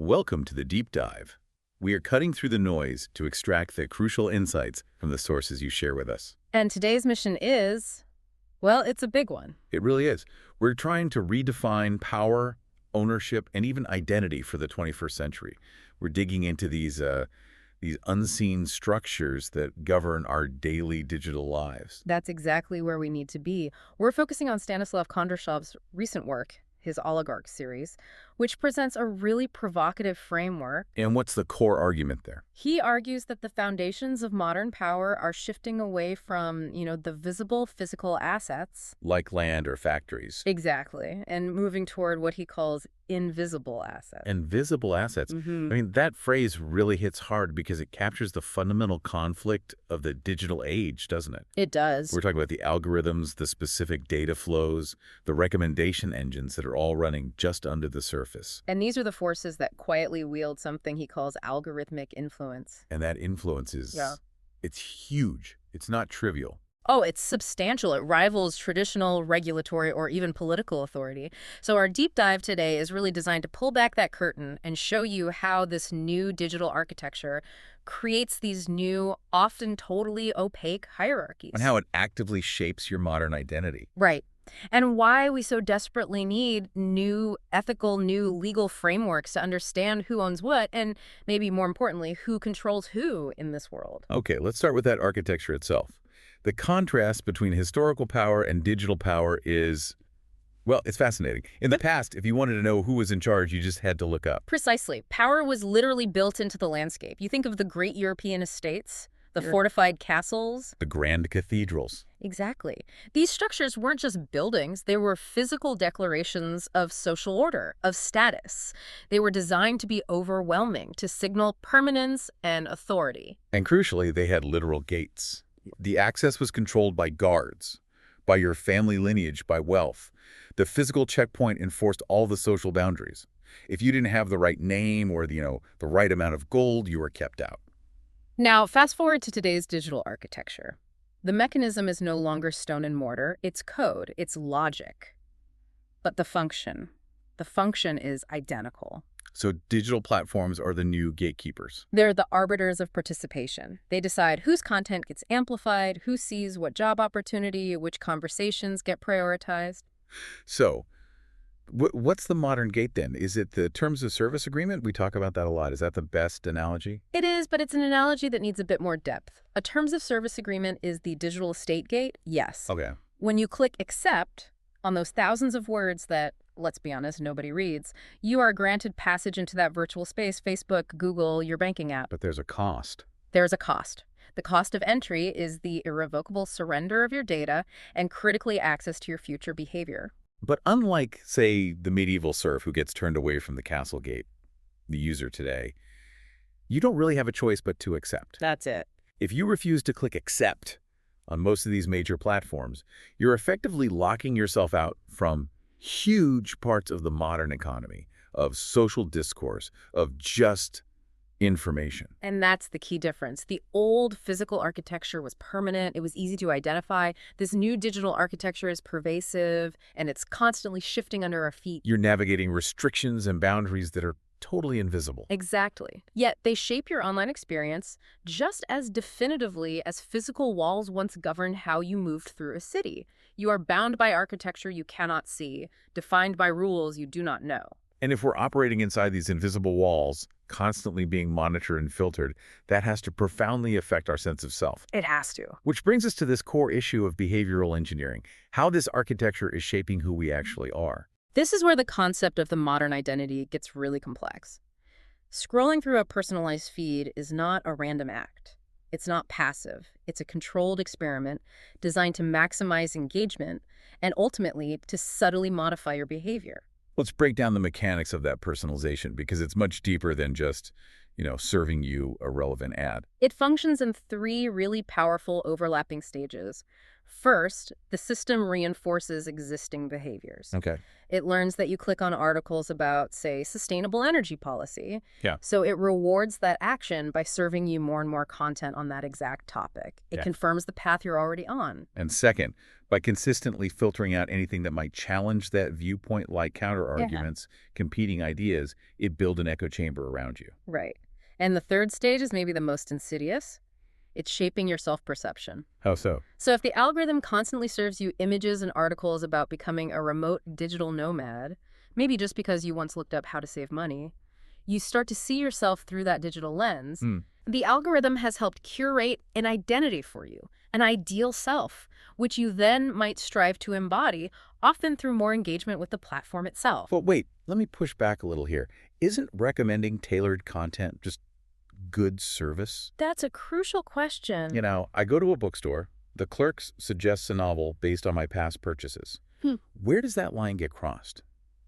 Welcome to the deep dive. We are cutting through the noise to extract the crucial insights from the sources you share with us. And today's mission is, well, it's a big one. It really is. We're trying to redefine power, ownership, and even identity for the 21st century. We're digging into these unseen structures that govern our daily digital lives. That's exactly where we need to be. We're focusing on Stanislav Kondrashov's recent work, his Oligarch series, which presents a really provocative framework. And what's the core argument there? He argues that the foundations of modern power are shifting away from, the visible physical assets. Like land or factories. Exactly. And moving toward what he calls invisible assets. Invisible assets. I mean, that phrase really hits hard because it captures the fundamental conflict of the digital age, doesn't it? It does. We're talking about the algorithms, the specific data flows, the recommendation engines that are all running just under the surface. And these are the forces that quietly wield something he calls algorithmic influence. And that influence is, it's huge. It's not trivial. Oh, it's substantial. It rivals traditional regulatory or even political authority. So our deep dive today is really designed to pull back that curtain and show you how this new digital architecture creates these new, often totally opaque hierarchies. And how it actively shapes your modern identity. Right. And why we so desperately need new ethical, new legal frameworks to understand who owns what, and maybe more importantly, who controls who in this world. Okay, let's start with that architecture itself. The contrast between historical power and digital power is, well, it's fascinating. In the past, if you wanted to know who was in charge, you just had to look up. Precisely. Power was literally built into the landscape. You think of the great European estates, the fortified castles. The grand cathedrals. Exactly. These structures weren't just buildings. They were physical declarations of social order, of status. They were designed to be overwhelming, to signal permanence and authority. And crucially, they had literal gates. The access was controlled by guards, by your family lineage, by wealth. The physical checkpoint enforced all the social boundaries. If you didn't have the right name or the right amount of gold, you were kept out. Now, fast forward to today's digital architecture. The mechanism is no longer stone and mortar. It's code. It's logic. But the function is identical. So digital platforms are the new gatekeepers. They're the arbiters of participation. They decide whose content gets amplified, who sees what job opportunity, which conversations get prioritized. So what's the modern gate then? Is it the terms of service agreement? We talk about that a lot. Is that the best analogy? It is, but it's an analogy that needs a bit more depth. A terms of service agreement is the digital estate gate, yes. Okay. When you click accept on those thousands of words that, let's be honest, nobody reads, you are granted passage into that virtual space, Facebook, Google, your banking app. But there's a cost. There's a cost. The cost of entry is the irrevocable surrender of your data and critically access to your future behavior. But unlike, say, the medieval serf who gets turned away from the castle gate, the user today, you don't really have a choice but to accept. That's it. If you refuse to click accept on most of these major platforms, you're effectively locking yourself out from huge parts of the modern economy, of social discourse, of just information. And that's the key difference. The old physical architecture was permanent. It was easy to identify. This new digital architecture is pervasive, and it's constantly shifting under our feet. You're navigating restrictions and boundaries that are totally invisible. Exactly. Yet they shape your online experience just as definitively as physical walls once governed how you moved through a city. You are bound by architecture you cannot see, defined by rules you do not know. And if we're operating inside these invisible walls, constantly being monitored and filtered, that has to profoundly affect our sense of self. It has to. Which brings us to this core issue of behavioral engineering, how this architecture is shaping who we actually are. This is where the concept of the modern identity gets really complex. Scrolling through a personalized feed is not a random act. It's not passive. It's a controlled experiment designed to maximize engagement and ultimately to subtly modify your behavior. Let's break down the mechanics of that personalization because it's much deeper than just, serving you a relevant ad. It functions in three really powerful overlapping stages. First, the system reinforces existing behaviors. Okay. It learns that you click on articles about, say, sustainable energy policy. Yeah. So it rewards that action by serving you more and more content on that exact topic. It Yeah. confirms the path you're already on. And second, by consistently filtering out anything that might challenge that viewpoint, like counter-arguments, competing ideas, it builds an echo chamber around you. Right. And the third stage is maybe the most insidious. It's shaping your self-perception. How so? So if the algorithm constantly serves you images and articles about becoming a remote digital nomad, maybe just because you once looked up how to save money, you start to see yourself through that digital lens. The algorithm has helped curate an identity for you, an ideal self, which you then might strive to embody, often through more engagement with the platform itself. But wait, let me push back a little here. Isn't recommending tailored content just good service? That's a crucial question. You know, I go to a bookstore, the clerk suggests a novel based on my past purchases. Where does that line get crossed?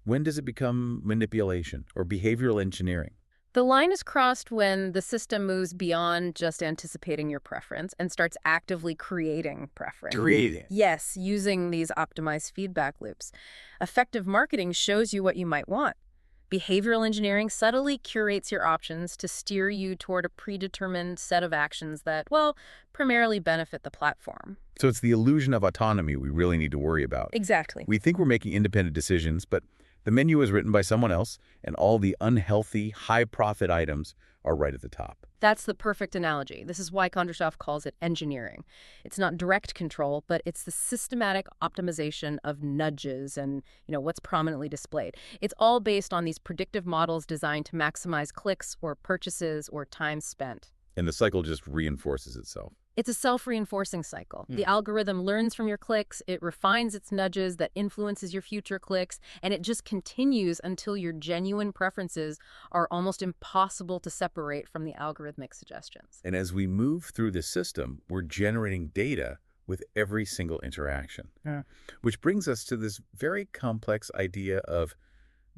When does it become manipulation or behavioral engineering? The line is crossed when the system moves beyond just anticipating your preference and starts actively creating preference. Yes, using these optimized feedback loops. Effective marketing shows you what you might want. Behavioral engineering subtly curates your options to steer you toward a predetermined set of actions that, well, primarily benefit the platform. So it's the illusion of autonomy we really need to worry about. Exactly. We think we're making independent decisions, but the menu is written by someone else, and all the unhealthy, high-profit items are right at the top. That's the perfect analogy. This is why Kondrashov calls it engineering. It's not direct control, but it's the systematic optimization of nudges and, what's prominently displayed. It's all based on these predictive models designed to maximize clicks or purchases or time spent. And the cycle just reinforces itself. It's a self-reinforcing cycle. The algorithm learns from your clicks, it refines its nudges that influences your future clicks, and it just continues until your genuine preferences are almost impossible to separate from the algorithmic suggestions. And as we move through the system, we're generating data with every single interaction. Which brings us to this very complex idea of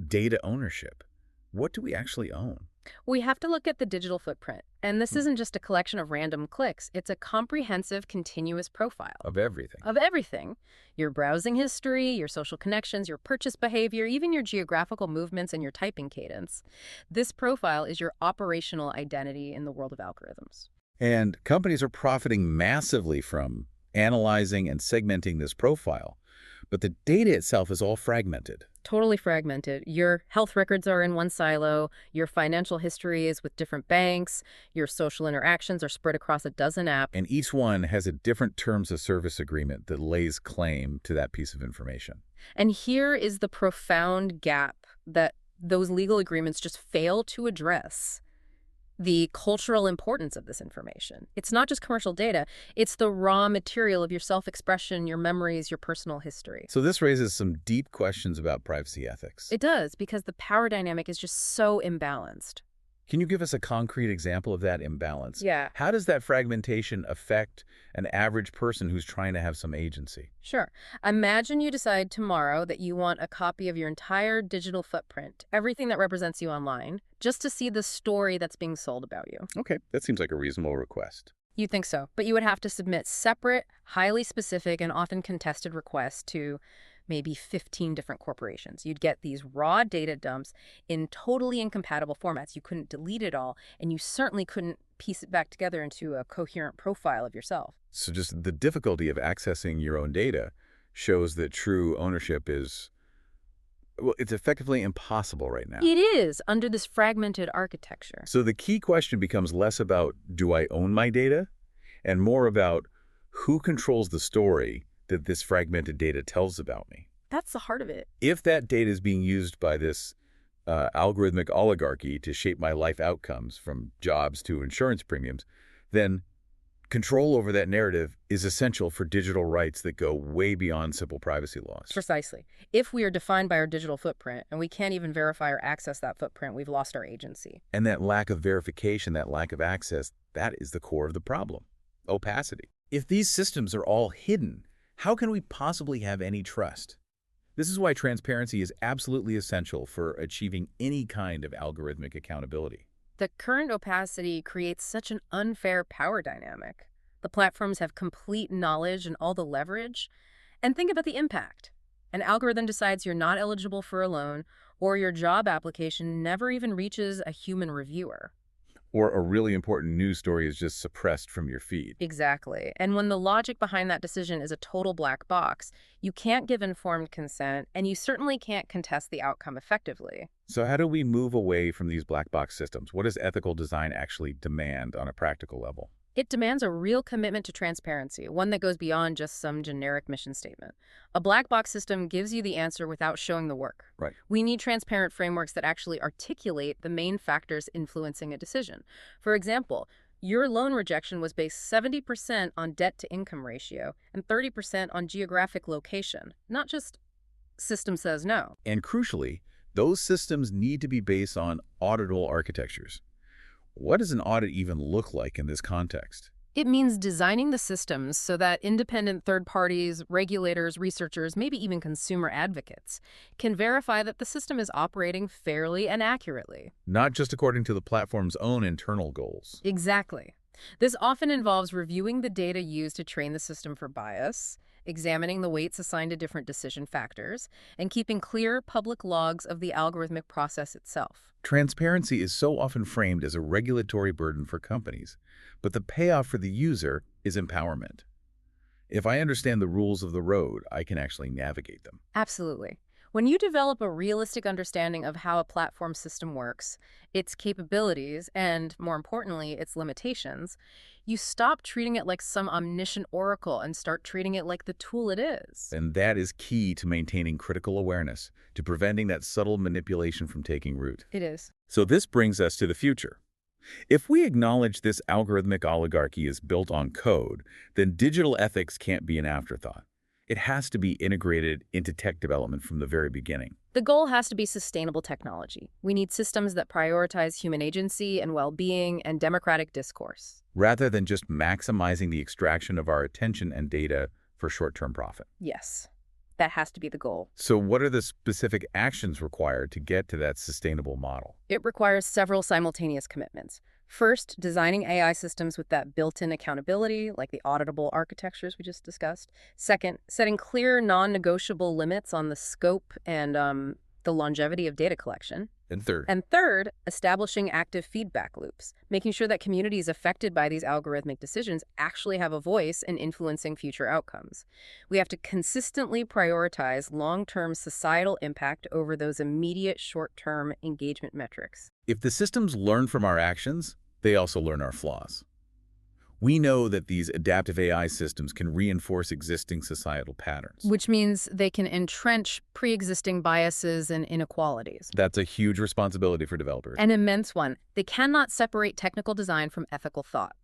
data ownership. What do we actually own? We have to look at the digital footprint. And this isn't just a collection of random clicks. It's a comprehensive, continuous profile. Of everything. Of everything. Your browsing history, your social connections, your purchase behavior, even your geographical movements and your typing cadence. This profile is your operational identity in the world of algorithms. And companies are profiting massively from analyzing and segmenting this profile. But the data itself is all fragmented. Totally fragmented. Your health records are in one silo, your financial history is with different banks, your social interactions are spread across a dozen apps. And each one has a different terms of service agreement that lays claim to that piece of information. And here is the profound gap that those legal agreements just fail to address. The cultural importance of this information. It's not just commercial data, it's the raw material of your self-expression, your memories, your personal history. So this raises some deep questions about privacy ethics. It does, because the power dynamic is just so imbalanced. Can you give us a concrete example of that imbalance? Yeah. How does that fragmentation affect an average person who's trying to have some agency? Sure. Imagine you decide tomorrow that you want a copy of your entire digital footprint, everything that represents you online, just to see the story that's being sold about you. Okay, that seems like a reasonable request. You think so, but you would have to submit separate, highly specific, and often contested requests to maybe 15 different corporations. You'd get these raw data dumps in totally incompatible formats. You couldn't delete it all, and you certainly couldn't piece it back together into a coherent profile of yourself. So just the difficulty of accessing your own data shows that true ownership is, well, it's effectively impossible right now. It is, under this fragmented architecture. So the key question becomes less about, do I own my data? And more about, who controls the story that this fragmented data tells about me? That's the heart of it. If that data is being used by this algorithmic oligarchy to shape my life outcomes, from jobs to insurance premiums, then control over that narrative is essential for digital rights that go way beyond simple privacy laws. Precisely. If we are defined by our digital footprint and we can't even verify or access that footprint, we've lost our agency. And that lack of verification, that lack of access, that is the core of the problem. Opacity. If these systems are all hidden, how can we possibly have any trust? This is why transparency is absolutely essential for achieving any kind of algorithmic accountability. The current opacity creates such an unfair power dynamic. The platforms have complete knowledge and all the leverage. And think about the impact. An algorithm decides you're not eligible for a loan, or your job application never even reaches a human reviewer. Or a really important news story is just suppressed from your feed. Exactly. And when the logic behind that decision is a total black box, you can't give informed consent, and you certainly can't contest the outcome effectively. So how do we move away from these black box systems? What does ethical design actually demand on a practical level? It demands a real commitment to transparency, one that goes beyond just some generic mission statement. A black box system gives you the answer without showing the work. Right. We need transparent frameworks that actually articulate the main factors influencing a decision. For example, your loan rejection was based 70% on debt-to-income ratio and 30% on geographic location, not just system says no. And crucially, those systems need to be based on auditable architectures. What does an audit even look like in this context? It means designing the systems so that independent third parties, regulators, researchers, maybe even consumer advocates can verify that the system is operating fairly and accurately. Not just according to the platform's own internal goals. Exactly. This often involves reviewing the data used to train the system for bias, examining the weights assigned to different decision factors, and keeping clear public logs of the algorithmic process itself. Transparency is so often framed as a regulatory burden for companies, but the payoff for the user is empowerment. If I understand the rules of the road, I can actually navigate them. Absolutely. When you develop a realistic understanding of how a platform system works, its capabilities, and more importantly, its limitations, you stop treating it like some omniscient oracle and start treating it like the tool it is. And that is key to maintaining critical awareness, to preventing that subtle manipulation from taking root. It is. So this brings us to the future. If we acknowledge this algorithmic oligarchy is built on code, then digital ethics can't be an afterthought. It has to be integrated into tech development from the very beginning. The goal has to be sustainable technology. We need systems that prioritize human agency and well-being and democratic discourse. Rather than just maximizing the extraction of our attention and data for short-term profit. Yes, that has to be the goal. So what are the specific actions required to get to that sustainable model? It requires several simultaneous commitments. First, designing AI systems with that built-in accountability, like the auditable architectures we just discussed. Second, setting clear, non-negotiable limits on the scope and the longevity of data collection. And third, establishing active feedback loops, making sure that communities affected by these algorithmic decisions actually have a voice in influencing future outcomes. We have to consistently prioritize long-term societal impact over those immediate short-term engagement metrics. if the systems learn from our actions, they also learn our flaws. We know that these adaptive AI systems can reinforce existing societal patterns. Which means they can entrench pre-existing biases and inequalities. That's a huge responsibility for developers. An immense one. They cannot separate technical design from ethical thought.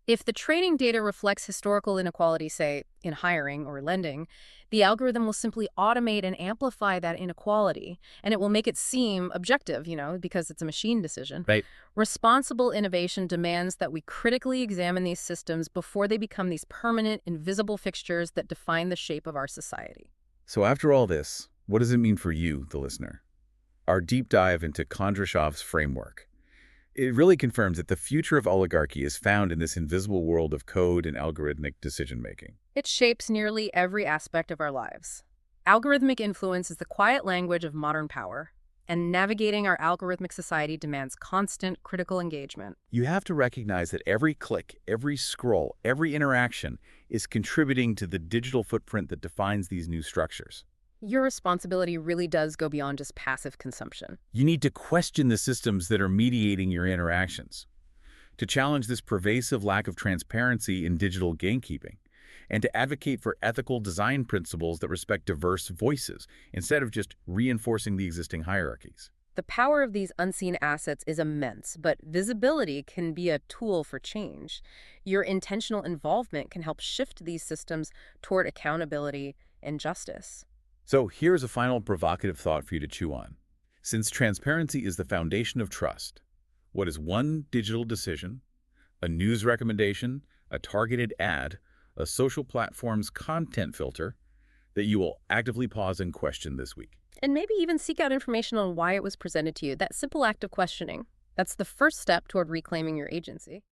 If the training data reflects historical inequality, say, in hiring or lending, the algorithm will simply automate and amplify that inequality, and it will make it seem objective, because it's a machine decision. Right. Responsible innovation demands that we critically examine these systems before they become these permanent, invisible fixtures that define the shape of our society. So after all this, what does it mean for you, the listener? Our deep dive into Kondrashov's framework. It really confirms that the future of oligarchy is found in this invisible world of code and algorithmic decision-making. It shapes nearly every aspect of our lives. Algorithmic influence is the quiet language of modern power, and navigating our algorithmic society demands constant critical engagement. You have to recognize that every click, every scroll, every interaction is contributing to the digital footprint that defines these new structures. Your responsibility really does go beyond just passive consumption. You need to question the systems that are mediating your interactions, to challenge this pervasive lack of transparency in digital gatekeeping, and to advocate for ethical design principles that respect diverse voices instead of just reinforcing the existing hierarchies. The power of these unseen assets is immense, but visibility can be a tool for change. Your intentional involvement can help shift these systems toward accountability and justice. So here's a final provocative thought for you to chew on. Since transparency is the foundation of trust, what is one digital decision, a news recommendation, a targeted ad, a social platform's content filter that you will actively pause and question this week? And maybe even seek out information on why it was presented to you. That simple act of questioning, that's the first step toward reclaiming your agency.